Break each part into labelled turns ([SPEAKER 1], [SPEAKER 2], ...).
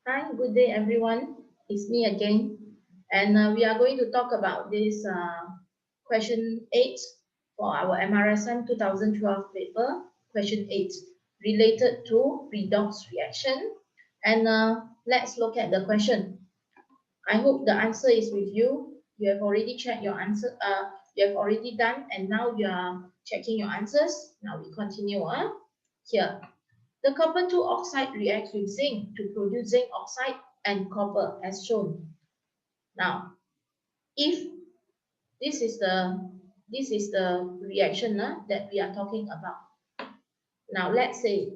[SPEAKER 1] Hi, good day everyone. It's me again. And we are going to talk about this question 8 for our MRSM 2012 paper. Question 8 related to redox reaction. And let's look at the question. I hope the answer is with you. You have already checked your answer. You have already done and now you are checking your answers. Now we continue. Here. The copper 2 oxide reacts with zinc to produce zinc oxide and copper as shown. Now, if this is the reaction that we are talking about. Now, let's say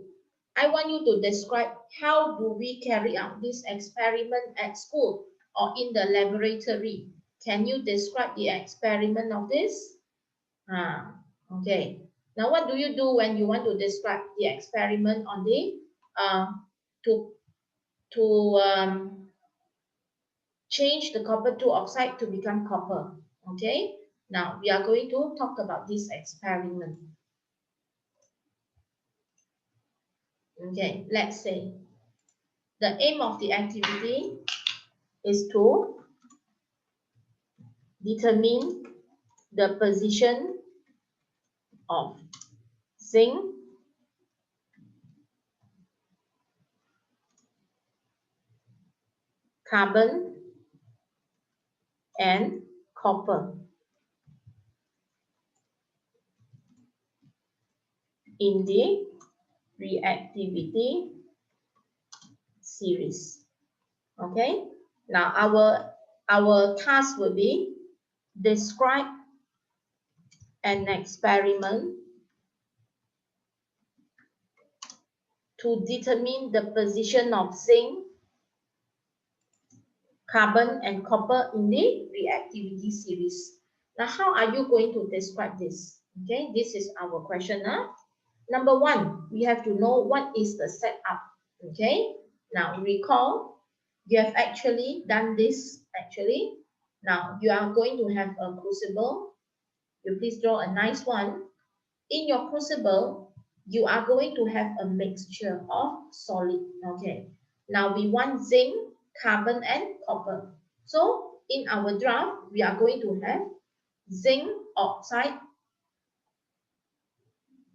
[SPEAKER 1] I want you to describe how do we carry out this experiment at school or in the laboratory. Can you describe the experiment of this? Okay. Now, what do you do when you want to describe the experiment on the to change the copper 2 oxide to become copper? Okay. Now, we are going to talk about this experiment. Okay. Let's say the aim of the activity is to determine the position of zinc, carbon, and copper in the reactivity series. Okay. Now our task will be describe an experiment to determine the position of zinc, carbon, and copper in the reactivity series. Now, how are you going to describe this? Okay, this is our question. Number one, we have to know what is the setup. Okay, now recall, you have actually done this actually. Now, you are going to have a crucible. You please draw a nice one. In your crucible, you are going to have a mixture of solid. Okay, now we want zinc, carbon, and copper. So in our draft, we are going to have zinc oxide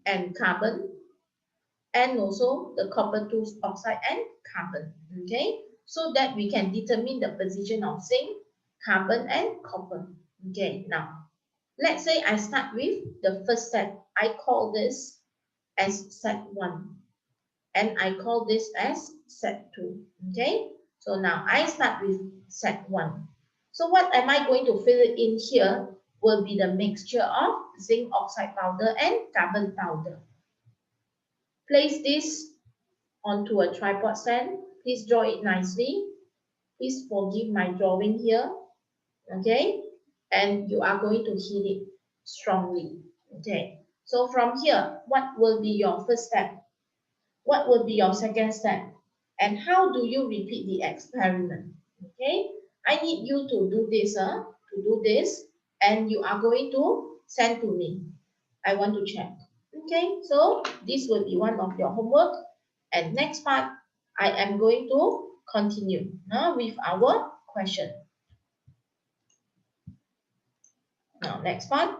[SPEAKER 1] and carbon, and also the copper 2 oxide and carbon. Okay, so that we can determine the position of zinc, carbon, and copper. Okay, now let's say I start with the first set. I call this as set 1 and I call this as set 2. Okay, so now I start with set 1. So what am I going to fill in here will be the mixture of zinc oxide powder and carbon powder. Place this onto a tripod stand. Please draw it nicely. Please forgive my drawing here. Okay, and you are going to heat it strongly. Okay, so from here, what will be your first step? What will be your second step? And how do you repeat the experiment? Okay, I need you to do this, and you are going to send to me. I want to check. Okay, so this will be one of your homework. And next part, I am going to continue with our question. Now, next part.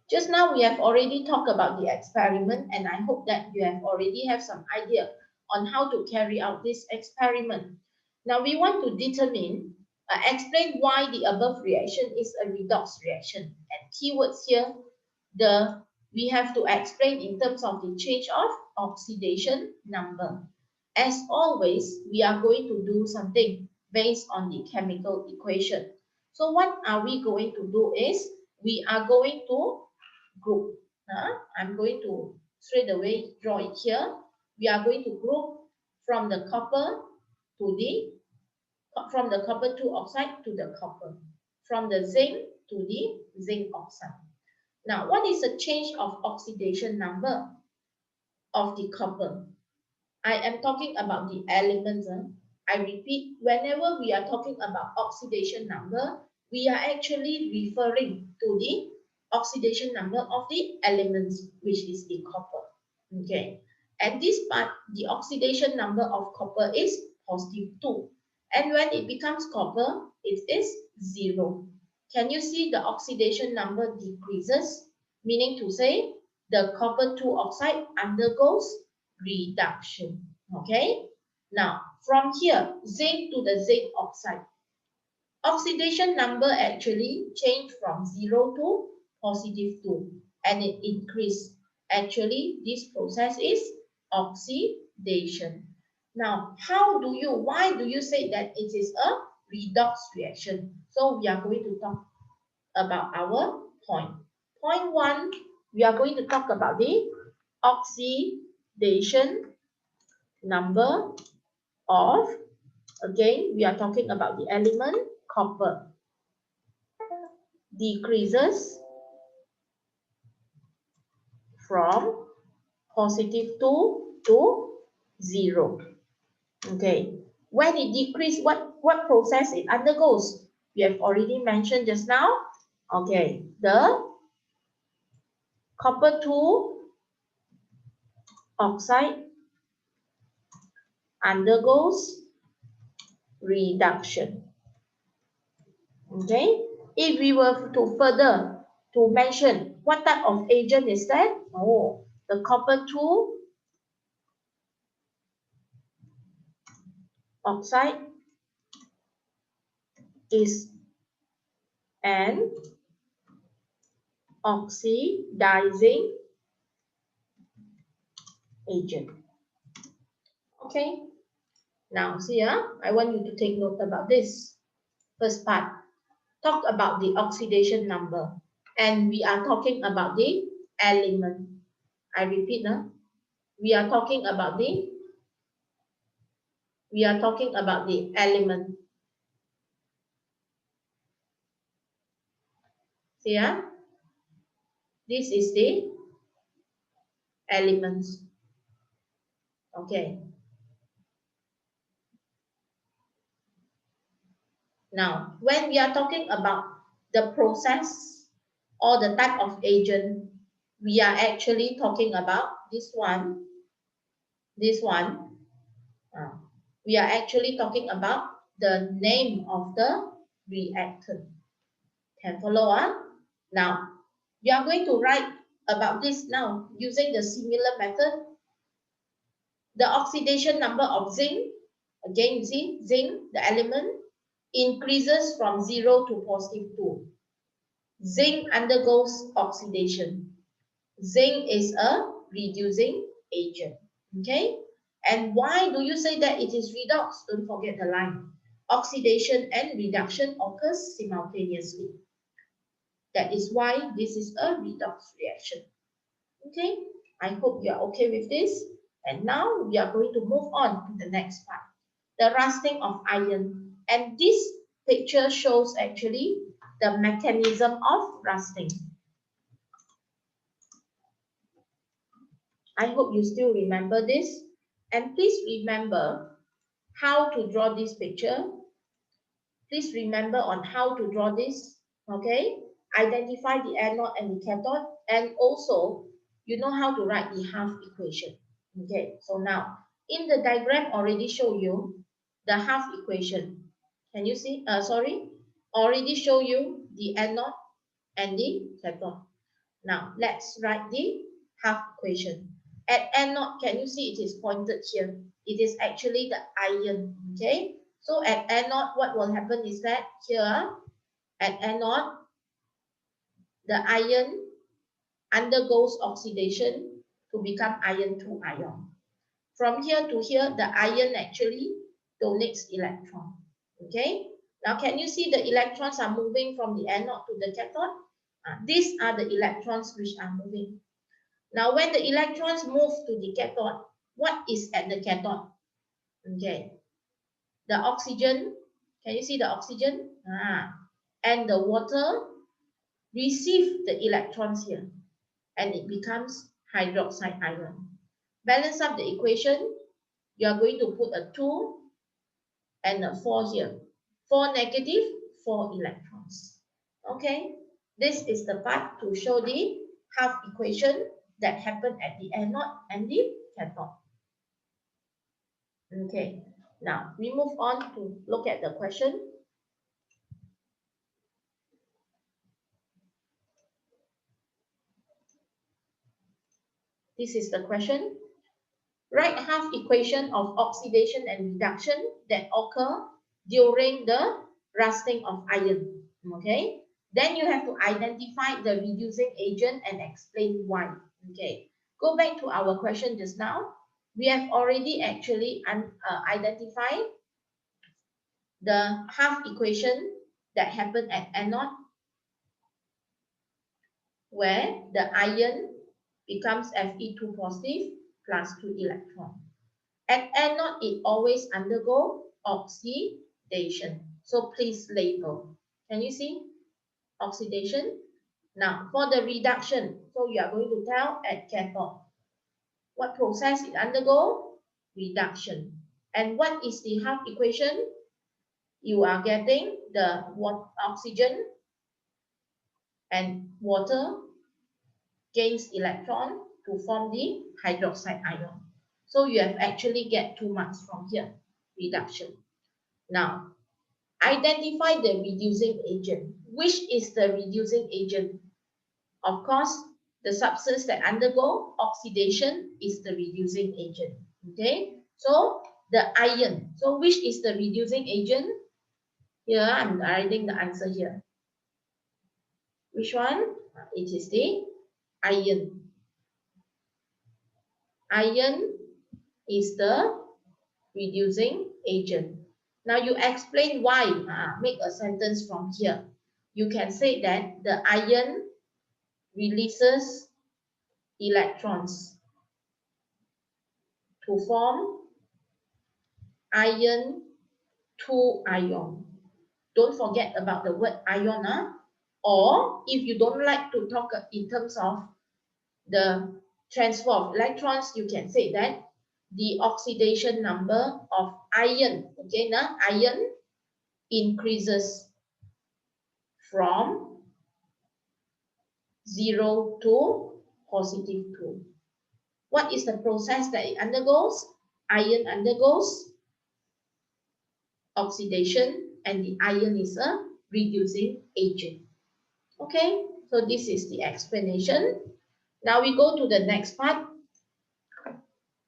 [SPEAKER 1] Just now we have already talked about the experiment, and I hope that you have already have some idea on how to carry out this experiment. Now we want to explain why the above reaction is a redox reaction. And keywords here, we have to explain in terms of the change of oxidation number. As always, we are going to do something based on the chemical equation. So what are we going to do is, we are going to group. I'm going to straight away draw it here. We are going to group from the copper to from the copper 2 oxide to the copper, from the zinc to the zinc oxide. Now, what is the change of oxidation number of the copper? I am talking about the elements. I repeat, whenever we are talking about oxidation number, we are actually referring to the oxidation number of the elements, which is the copper. Okay, and this part, the oxidation number of copper is positive 2. And when it becomes copper, it is 0. Can you see the oxidation number decreases? Meaning to say, the copper 2 oxide undergoes reduction. Okay? Now, from here, zinc to the zinc oxide. Oxidation number actually changed from 0 to positive 2 and it increased. Actually, this process is oxidation. Now, why do you say that it is a redox reaction? So we are going to talk about our point. Point 1, we are going to talk about the oxidation number of, again, we are talking about the element copper. Decreases from positive 2 to 0. Okay. When it decreases, what process it undergoes? We have already mentioned just now. Okay. The copper 2 oxide undergoes reduction. Okay. If we were to further to mention what type of agent is that? Oh, the copper 2 oxide is an oxidizing agent. Okay. Now, see, I want you to take note about this. First part, talk about the oxidation number. And we are talking about the element. I repeat, we are talking about the element. See, this is the elements. Okay. Now, when we are talking about the process or the type of agent, we are actually talking about this one. We are actually talking about the name of the reactant. Can follow? Now, we are going to write about this now using the similar method. The oxidation number of zinc, again, you see, zinc, the element, increases from 0 to positive 2. Zinc undergoes oxidation. Zinc is a reducing agent. Okay? And why do you say that it is redox? Don't forget the line. Oxidation and reduction occurs simultaneously. That is why this is a redox reaction. Okay? I hope you are okay with this. And now we are going to move on to the next part. The rusting of iron. And this picture shows actually the mechanism of rusting. I hope you still remember this. And please remember how to draw this picture. Please remember on how to draw this. Okay? Identify the anode and the cathode. And also, you know how to write the half equation. Okay? So now, in the diagram already show you the half equation. Can you see? Already show you the anode and the cathode. Now, let's write the half equation. At anode, can you see it is pointed here? It is actually the iron, okay? So at anode, what will happen is that here, at anode, the iron undergoes oxidation to become iron 2 ion. From here to here, the iron actually donates electron, okay? Now, can you see the electrons are moving from the anode to the cathode? These are the electrons which are moving. Now, when the electrons move to the cathode, what is at the cathode? Okay, the oxygen. Can you see the oxygen? And the water receive the electrons here, and it becomes hydroxide ion. Balance up the equation. You are going to put a 2 and a 4 here. 4 negative, 4 electrons. Okay, this is the part to show the half equation that happened at the anode and the cathode. Okay, Now, we move on to look at the question. This is the question. Write half equation of oxidation and reduction that occur during the rusting of iron. Okay. Then you have to identify the reducing agent and explain why. Okay. Go back to our question just now. We have already actually identified the half equation that happened at anode, where the iron becomes Fe2 positive plus 2 electron. At anode, it always undergo oxidation. So please label. Can you see? Oxidation. Now, for the reduction, so you are going to tell at cathode. What process it undergo? Reduction. And what is the half equation? You are getting the oxygen and water gains electron to form the hydroxide ion. So you have actually get 2 marks from here, reduction. Now, identify the reducing agent. Which is the reducing agent? Of course, the substance that undergo oxidation is the reducing agent. Okay, so the iron. So which is the reducing agent? Here, I'm writing the answer here. Which one? It is the iron. Iron is the reducing agent. Now you explain why. Make a sentence from here. You can say that the iron releases electrons to form iron 2 ion. Don't forget about the word ion. Or if you don't like to talk in terms of the transfer of electrons, you can say that the oxidation number of iron, okay, iron increases from 0 to positive 2. What is the process that it undergoes? Iron undergoes oxidation, and the iron is a reducing agent. Okay, so this is the explanation. Now we go to the next part.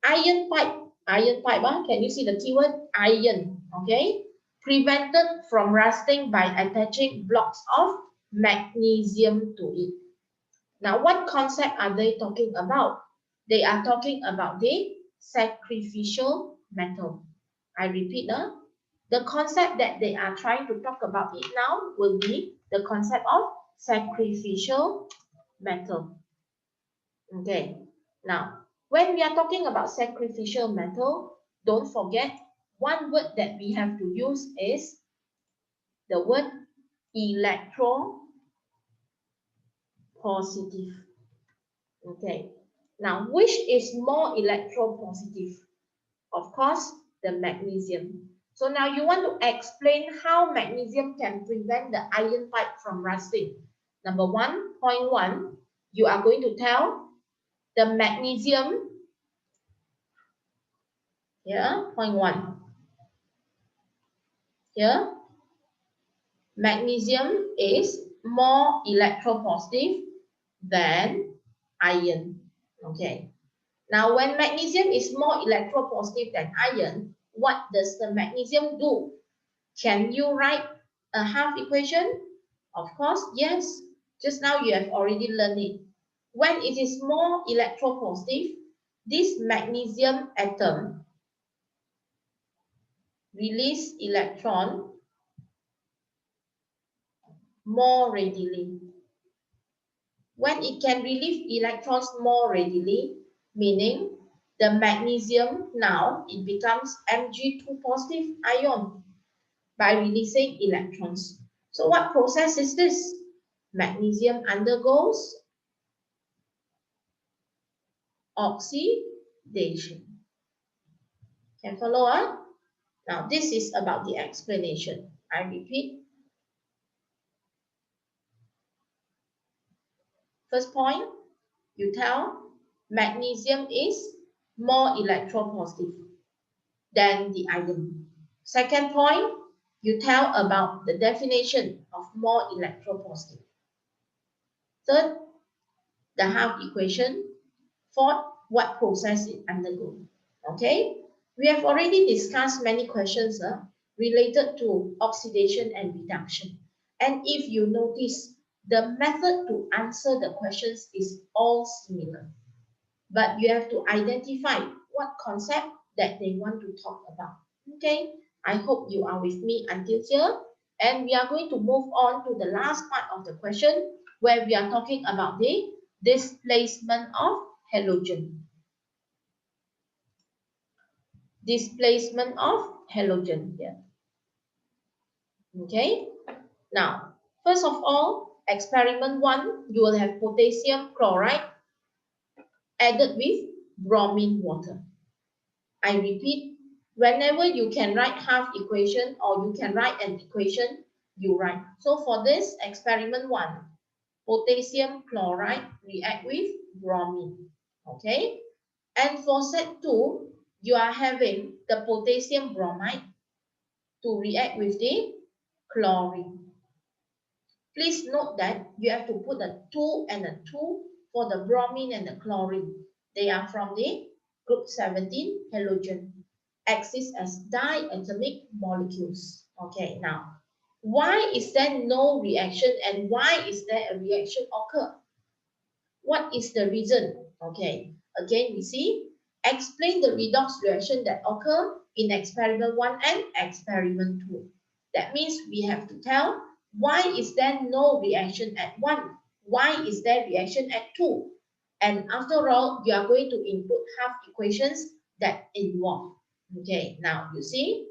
[SPEAKER 1] Iron pipe. Iron pipe, can you see the keyword? Iron, okay? Prevented from rusting by attaching blocks of magnesium to it. Now, what concept are they talking about? They are talking about the sacrificial metal. I repeat, the concept that they are trying to talk about it now will be the concept of sacrificial metal. Okay, now, when we are talking about sacrificial metal, don't forget one word that we have to use is the word electropositive. Okay, now which is more electropositive? Of course, the magnesium. So now you want to explain how magnesium can prevent the iron pipe from rusting. Number 1.1, you are going to tell the magnesium, here, point 1. Here, magnesium is more electropositive than iron. Okay. Now, when magnesium is more electropositive than iron, what does the magnesium do? Can you write a half equation? Of course, yes. Just now you have already learned it. When it is more electropositive, this magnesium atom release electron more readily. When it can release electrons more readily, meaning the magnesium now it becomes Mg2 positive ion by releasing electrons. So what process is this? Magnesium undergoes oxidation. Can follow? Now this is about the explanation. I repeat. First point, you tell magnesium is more electropositive. than the iron. Second point, you tell about the definition of more electropositive. Third, the half equation. Fourth, what process it undergoes. Okay, we have already discussed many questions related to oxidation and reduction. And if you notice, the method to answer the questions is all similar. But you have to identify what concept that they want to talk about. Okay, I hope you are with me until here. And we are going to move on to the last part of the question where we are talking about the displacement of halogen. Displacement of halogen here. Okay, now, first of all, experiment 1, you will have potassium chloride added with bromine water. I repeat, whenever you can write half equation or you can write an equation, you write. So for this experiment 1, potassium chloride react with bromine. Okay, and for set 2, you are having the potassium bromide to react with the chlorine. Please note that you have to put a 2 and a 2 for the bromine and the chlorine. They are from the group 17 halogen, exist as diatomic molecules. Okay, now, why is there no reaction and why is there a reaction occur? What is the reason? Okay, again we see, explain the redox reaction that occur in experiment 1 and experiment 2. That means we have to tell why is there no reaction at 1? Why is there reaction at 2? And after all, you are going to input half equations that involve. Okay, now you see,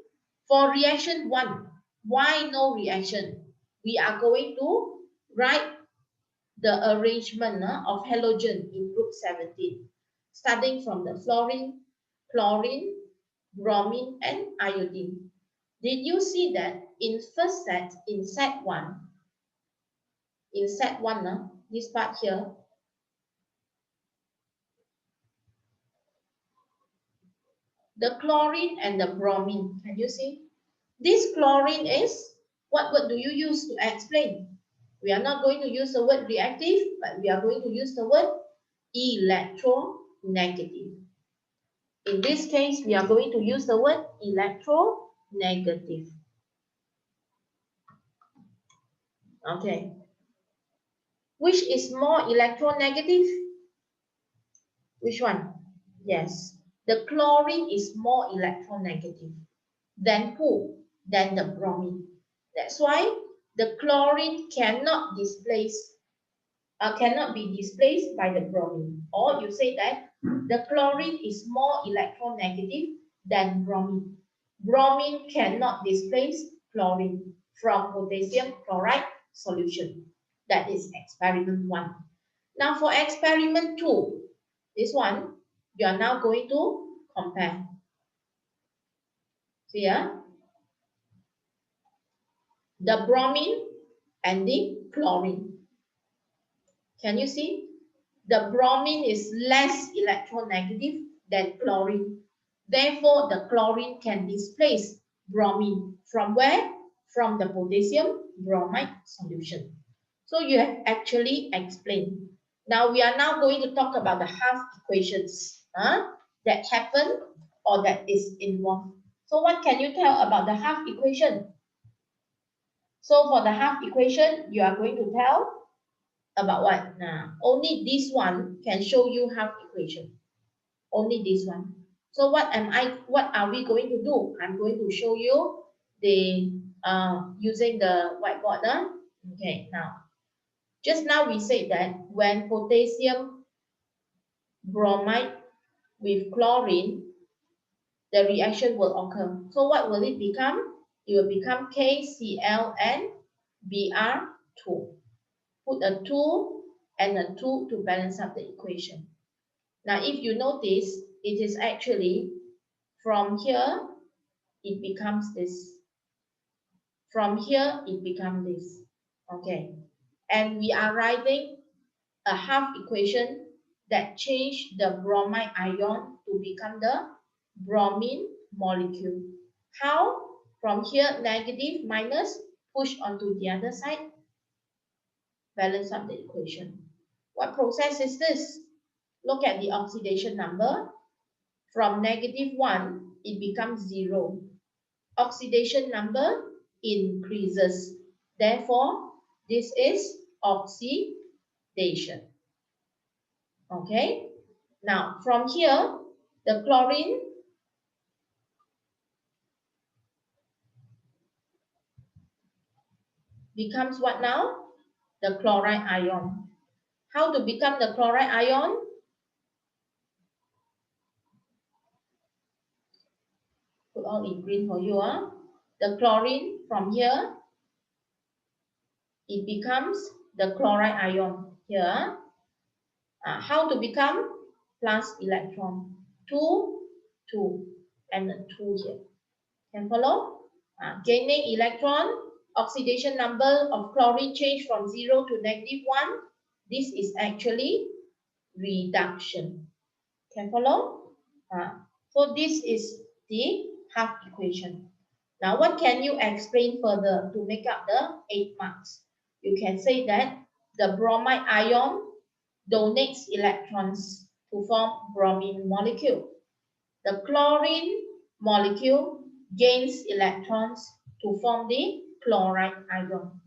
[SPEAKER 1] for reaction 1, why no reaction? We are going to write the arrangement of halogen in group 17, starting from the fluorine, chlorine, bromine, and iodine. Did you see that in first set, in set 1, this part here, the chlorine and the bromine, can you see? This chlorine is, what word do you use to explain? We are not going to use the word reactive, but we are going to use the word electronegative. In this case, we are going to use the word electronegative. Okay. Which is more electronegative? Which one? Yes. The chlorine is more electronegative than who? Than the bromine. That's why the chlorine cannot be displaced by the bromine. Or you say that the chlorine is more electronegative than bromine. Bromine cannot displace chlorine from potassium chloride solution. That is experiment 1. Now for experiment 2, this one, you are now going to compare. See here, the bromine and the chlorine. Can you see? The bromine is less electronegative than chlorine. Therefore, the chlorine can displace bromine. From where? From the potassium bromide solution. So you have actually explained. Now we are now going to talk about the half equations that happen or that is involved. So what can you tell about the half equation? So for the half equation, you are going to tell about what? Only this one can show you half equation. Only this one. So what are we going to do? I'm going to show you the using the whiteboard. Okay, now just now we said that when potassium bromide with chlorine, the reaction will occur. So what will it become? It will become KCl and Br2. Put a 2 and a 2 to balance up the equation. Now, if you notice, it is actually from here, it becomes this. From here, it becomes this. Okay. And we are writing a half equation that change the bromide ion to become the bromine molecule. How? From here, negative minus, push onto the other side, balance up the equation. What process is this? Look at the oxidation number. From -1, it becomes 0. Oxidation number increases. Therefore, this is oxidation. Okay? Now, from here, the chlorine becomes what now? The chloride ion. How to become the chloride ion? Put all in green for you. The chlorine from here, it becomes the chloride ion here. How to become? Plus electron. 2, 2, and 2 here. Can follow? Gaining electron, oxidation number of chlorine change from 0 to -1. This is actually reduction. Can follow? So this is the half equation. Now, what can you explain further to make up the 8 marks? You can say that the bromide ion donates electrons to form bromine molecule. The chlorine molecule gains electrons to form the chloride ion.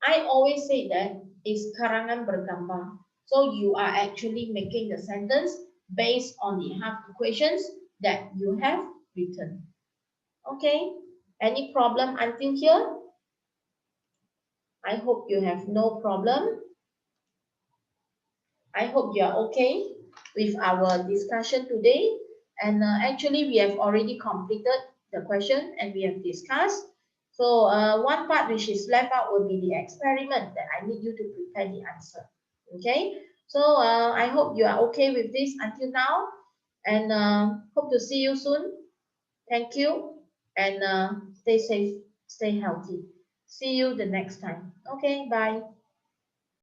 [SPEAKER 1] I always say that it's karangan bergambar. So you are actually making the sentence based on the half equations that you have written. Okay, any problem until here? I hope you have no problem. I hope you are okay with our discussion today. And actually, we have already completed the question and we have discussed. So one part which is left out will be the experiment that I need you to prepare the answer. Okay, so I hope you are okay with this until now, and hope to see you soon. Thank you, and stay safe, stay healthy. See you the next time. Okay, bye.